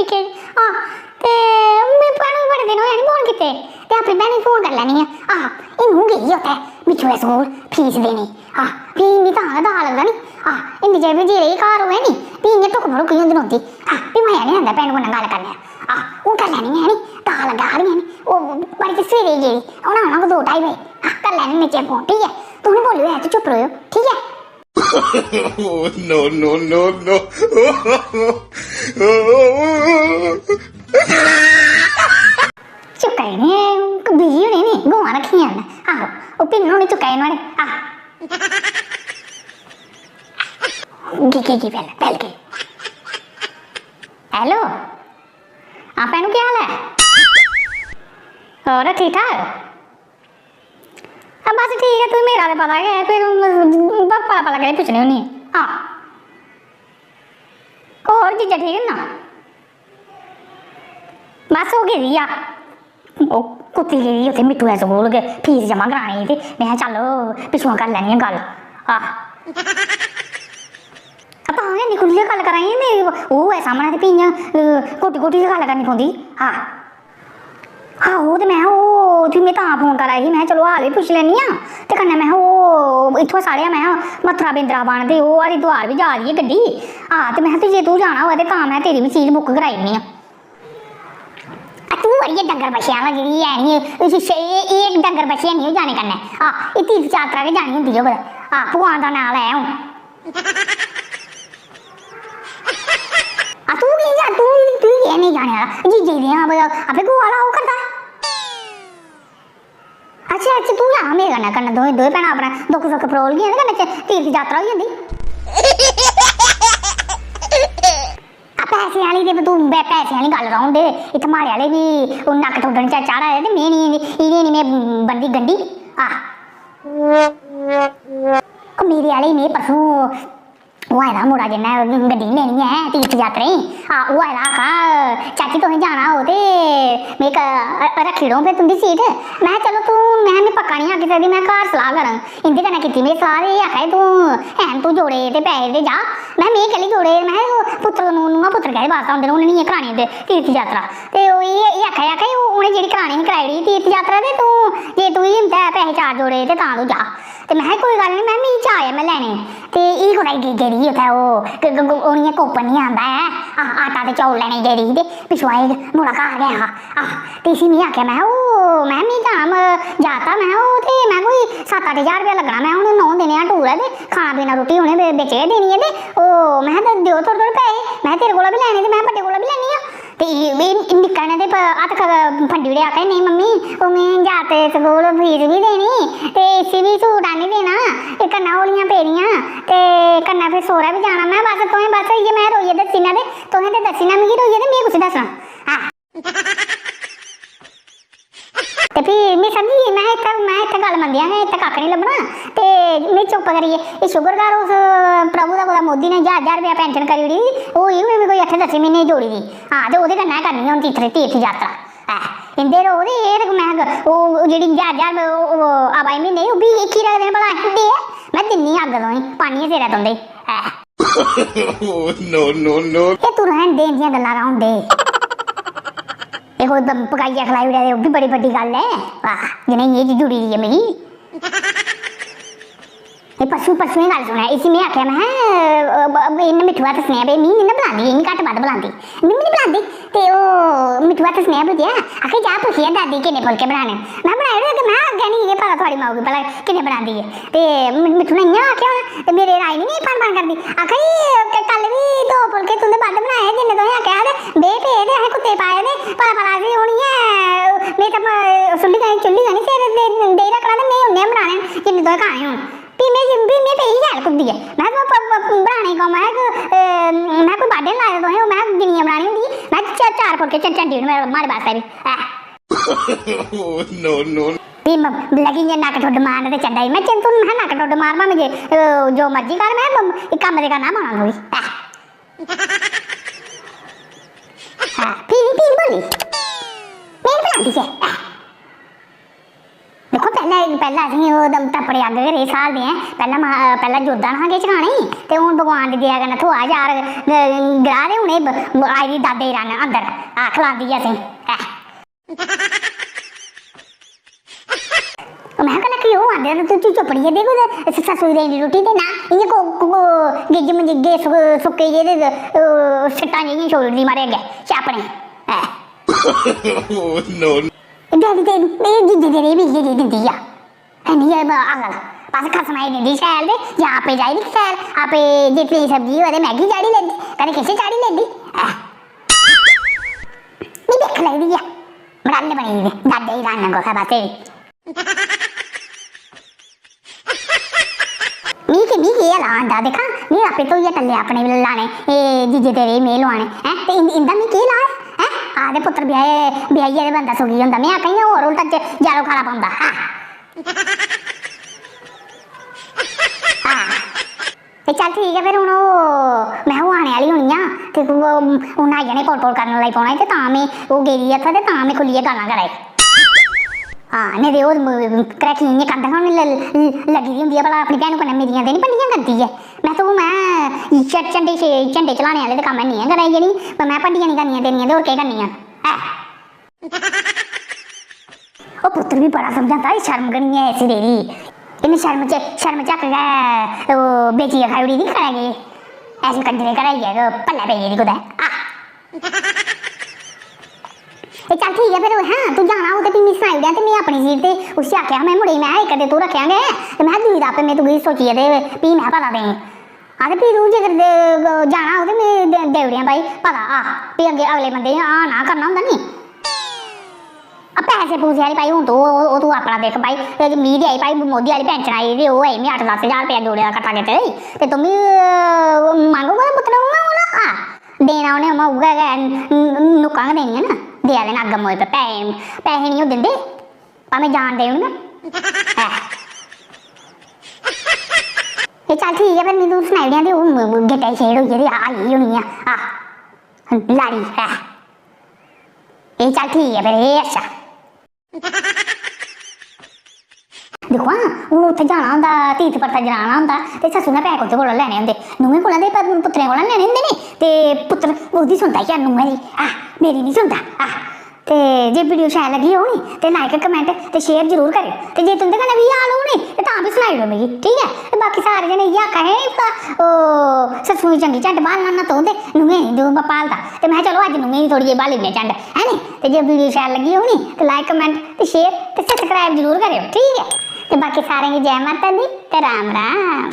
तरीके ते मैं भैनू बड़े दिन होए नहीं फोन कीते ते अपनी भैन गी फोन कर लैनी इनू गई उत्थे बिच्छू स्कूल फीस देनी फ्ही इन्नी तां दा लगदा नी इन्नी चिर जे घर होए नी फ्ही इयां टुक मुड़क होंदी रौंह्दी फ्ही मजा नहीं आंदा भैन कन्नै गल्ल करने हून कर लैनी है नी तां लग्गा खड़ी नी ओह् बड़ी ते सवेरे गेदी उ'नें आना कोई 2-2:30 बजे कर लैनी इन्ने चिर फोन ठीक है तुस नी बोलियो है ते चुप रहो ठीक है no, no, no, no. चुका बिजी होने नी गुआ रखियां आहो वो पिन्नू नहीं चुका नुआड़े की पहले के हेलो भैनू क्या हाल है और ठीक ठाक बस ठीक है तू मेरा तो पता है फिर पता करें पूछनी होनी और चीजा ठीक है ना बस हो गई कुत्ती गेदी उत्थे मिट्ठू स्कूल गए फीस जमा करानी थी मैं चल पिछुआ कर लैनी गल तां खुल्लियै गल करा मेरी ओह् है सामने ते फ्ही इयां घोटी गल करनी पौंदी आहो ते मैं ओह् में तां फोन करा ही मैं चलो हाल बी पुच्छी लैनी ते कन्नै मैं ओह् इत्थुआं साढ़े मैं मथुरा बिंद्रावन ते ओह् हरिद्वार बी जा दी है गड्डी ते मैं जे तू जाना होऐ ते तां मैं तेरी बी चीज बुक कराई ओड़नी तू अड़िए डंगर बच्छियां वा जेह्ड़ी है नी एह् डंगर बच्छियां नहीं जाने कन्नै एह् तीर्थ यात्रा गै जानी होंदी ऐ भगवान दा नां लै हून तू नहीं जाने वाला जीजे दियां अपने गौ वाला ओह् करदा अच्छा तू जा मेरे कन्नै दोए भैनां अपना दुख सुख फरोलगियां ते कन्नै तीर्थ यात्रा होई जंदी पैसे वाली ते तू पैसे वाली गल रौन दे इत्थे माड़े आह्ले बी नक्क ठुड्डन चाढ़ा दे ते में नी में बनदी गंढी मेरे आह्ले में परसों ओह् आए दा मुड़ा जिन्नै गड्डी लेनी है तीर्थ यात्रा ओह् आए दा आखा चाची तुसें जाना हो ते में रक्खी ओड़ो फिर तुंदी सीट मैं चलो तू मैं पक्का नहीं आखी सकदी मैं घर सलाह करां इंदे कन्नै कीती मेरी सलाह ते आखा तू हैन तू जोड़े ते पैसे ते जा मैं कैली जोड़े मैं पुत्तर नूंहां पुत्तर कैह्दे वास्ते होंदे उ'नें नहीं करानी ते तीर्थ यात्रा ते एह् आखा उ'नें जेह्ड़ी करानी ही कराई ओड़ी तीर्थ यात्रा ते तू जे तू हिम्मत है पैसे 4 जोड़े ते तां तू जा ते मैं कोई गल्ल नहीं मैं मिगी चाऽ मैं लैने ते एह् कुतै गेदी उत्थै ओह् इ'यां कोपन नहीं आंदा है आटा ते चौल लैने गेदी ही ते पिछुआं एह् मुड़ा घर गै हा ते इसी में आखेआ मैं मी जाना जाता मैं ते मैं कोई 7-8 हज़ार रपेआ लग्गना मैं हून 9 दिनें दा टूर है ते खाना पीना रुट्टी उ'नें बिच गै देनी है ते ओह् मैं देओ थोह्ड़े पैसे मैं तेरे कोला बी लैने ते मैं बड्डे कोला बी लैनी ते निक्का ने ते हत्थ फंडी ओड़ेआ आखा नहीं मम्मी ओह् में जाते स्कूल फीस बी देनी ते इसी बी सूट आनी देना ते कन्नै होलियां पेदियां ते कन्नै फिर सौह्रै बी जाना मैं बस इ'यै मैं रोइयै दस्सी ना ते तुसें ते दस्सी ना मिगी रोइयै ते में कुसी दस्सना ते फ्ही में समझी मैं इत्थै गल्ल मनदी मैं इत्थै कक्ख नहीं लब्भना ते में चुप करियै एह् शुगर कर उस प्रभु दा कुतै मोदी ने 1000 रपेआ पेंशन करी ओड़ी ओह् में कोई 8-10 म्हीने जोड़ी दी ते ओह्दे कन्नै करनी हून तीर्थ यात्रा इंदे रो ते एह् मैं ओह् जेह्ड़ी 1000 आवा म्हीने ओह् बी 21 रखदे भला हिंदे मैं दिन्नी अग्ग तुसें पानी सिरै तुंदे एह् तू रैह्न दे इंदियां गल्लां रौह्न दे कोई पकाइयै खलाई ओड़ेआ ते ओह् बी बड़ी बड्डी गल्ल है जिनें एह् जुड़ी दी है मिगी परसों ही गल सुनेआ इसी में आखेआ मैं इन्नै मिट्ठू हत्थ सनेहा भाई मी इन्नै बुलांदी इन्नी घट्ट बद्ध बुलांदी मिगी नहीं बुलांदी ते ओह् मिट्ठू हत्थ सनेहा भेजेआ आखे जा पुच्छियै दादी किन्ने फुलके बनाने मैं बनाए ओड़े मैं अग्गें नहीं केह् पता थुआढ़ी माऊ गी भला किन्ने बनांदी है ते मिट्ठू ने इ'यां आखेआ होना ते मेरे राई नहीं फन करदी आखा कल बी 2 फुलके तुंदे बद्ध बनाए जिन्ने तुसें आखेआ ते बे पे ते असें कुत्ते पाए ते भला असें हून इ'यां में तां चुल्ली गनी सिर देई रक्खना ते में उन्ने बनाने जिन्ने तुसें खाने हून में पेई शैल कुद्दी है मैं बनाने को मैं कोई बाड्डे लाए तुसें मैं गिनियां बनानी होंदी मैं 4 फुलके झंडी मारे बास्तै बी फ्ही लगी इ'यां नक्क ठुड्ड मारन ते चंडा मैं चिंतु मैं नक्क ठुड्ड मार भामें जे जो मर्जी कर मैं कम्म ते करना पौना कोई फ्ही बोली मेरी बनांदी है देखो पहले पहला असीं ओह् टप्पड़े अग्ग घरे सालदे हैं पहला जोधा नहा किश खाने ते हून भगवान दी दया कन्नै थ्होआ यार ग्राह दे हुणे आई दी दादे रन अंदर खलांदी असें मैं कहना कि ओह् आंदे तू चुप्पड़ियै दे कुदै सस्सू देनी रुट्टी ते ना इ'यां गिज्ज मंजिगे सुक्के जेह्दे सिट्टां जेहियां छोड़दी मारे अग्गें छापने डैडी ते जीजे तेरे बी इ'यै जेही दिंदी आ हैनी अगल बस खसमाई दिंदी शैल ते जां आपे चाढ़ी शैल आपे जे पलेन सब्जी होऐ ते मैगी चाढ़ी लैंदी कदें किश चाढ़ी लैंदी मिगी दिक्ख लगदी ऐ मड़ाले बनी गेदे दादे ही लाना कुसै पास्से मी केह् लांदा दिक्खां में आपे धोइयै टल्ले अपने बी लाने जीजे तेरे में लोआने हैं ते इंदा मी केह् ला है आखदे पुत्तर ब्याहियै ते बंदा सुखी होंदा में आखां इ'यां होर उल्टा जालो खाना पौंदा ते चल ठीक है फिर हून मैं आने आह्ली होनी आ ते हून आई जाने पोल करन लगी पौना ते तां में ओह् गेदी उत्थै ते तां में खुल्लियै गल्लां करा दी नेईं ते ओह् क्रैकी इ'यां कंधा खाने लगी दी होंदी ऐ भला अपनी भैनू कन्नै मेरियां ते निं भंडियां करदी ऐ मैं झंडे चलाने आह्ले ते कम्म हैनी ऐ करा जेह्ड़ी मैं भंडियां निं करनियां तेरियां ते होर केह् करनियां ओह् पुत्तर बी बड़ा समझांदा शर्म करनी ऐ इसी देदी इन्हें शर्म झक्क गै बेचियै खाई ओड़ी दी खरै गे ऐसी कंजरे घराइयै भल्लै पेई गेदी कुदै चल ठीक है फिर हाँ तू जाना हो तो फ्ही मिगी सनाई ओड़ेआ ते में अपनी सीट ते उसी आखेआ मैं मुड़े मैं इक ते तू रखेआ गै ते मैं दूई दा आपे में तुगी सोचियै ते फ्ही मैं पता दें ते फ्ही तू जेकर जाना हो ते में देई ओड़ेआ भाई पता फ्ही अगले बंदे ना करना होंदा नी पैसे पूसे आह्ली भाई हून तू अपना देख भाई मीं आई भाई मोदी आह्ली पैंशन आई ते ओह् आई में 8-10 हज़ार रपेआ जोड़े दा कट्ठा कीते ते तुमी मंगो कुदै पुत्तर देना उ'नें उ'ऐ गै नुक्कां गै देनियां ना देआ देना अग्गें मोए पे पैसे नहीं दिंदे भावें जान देई ओड़न चल ठीक है फिर मैं तू सनाई ओड़ेआ ते ओह् गिट्टे छेड़ होई गेदी आई होनी आ लाड़ी चल ठीक है फिर अच्छा दिक्खो हून उत्थै जाना होंदा तीर्थ परता जलाना होंदा ते सस्सू ने पैसे कुत्थै कोला लैने होंदे नूहें कोला ते पुत्तरें कोला लैने होंदे नी ते पुत्तर ओह्दी सुनदा क्या नूहें दी मेरी नहीं सुनदा ते जे वीडियो शैल लगी होनी ते लाइक कमेंट ते शेयर जरूर करेओ ते जे तुंदे कन्नै बी हाल होनी ते तां बी सनाई ओड़ो मिगी ठीक है ते बाकी सारे जने इ'यै आखा दे सस्सू दी चंगी झंड बालना ना तों ते नूहें दी पालदा ते मैं चलो अज्ज नूहें दी थोड़ी जेही बाली ओड़ने झंड है नी ते जे वीडियो शैल लगी होनी ते लाइक कमेंट ते शेयर ते सब्सक्राइब जरूर करेओ ठीक है ते बाकी सारें गी जय माता दी ते राम राम।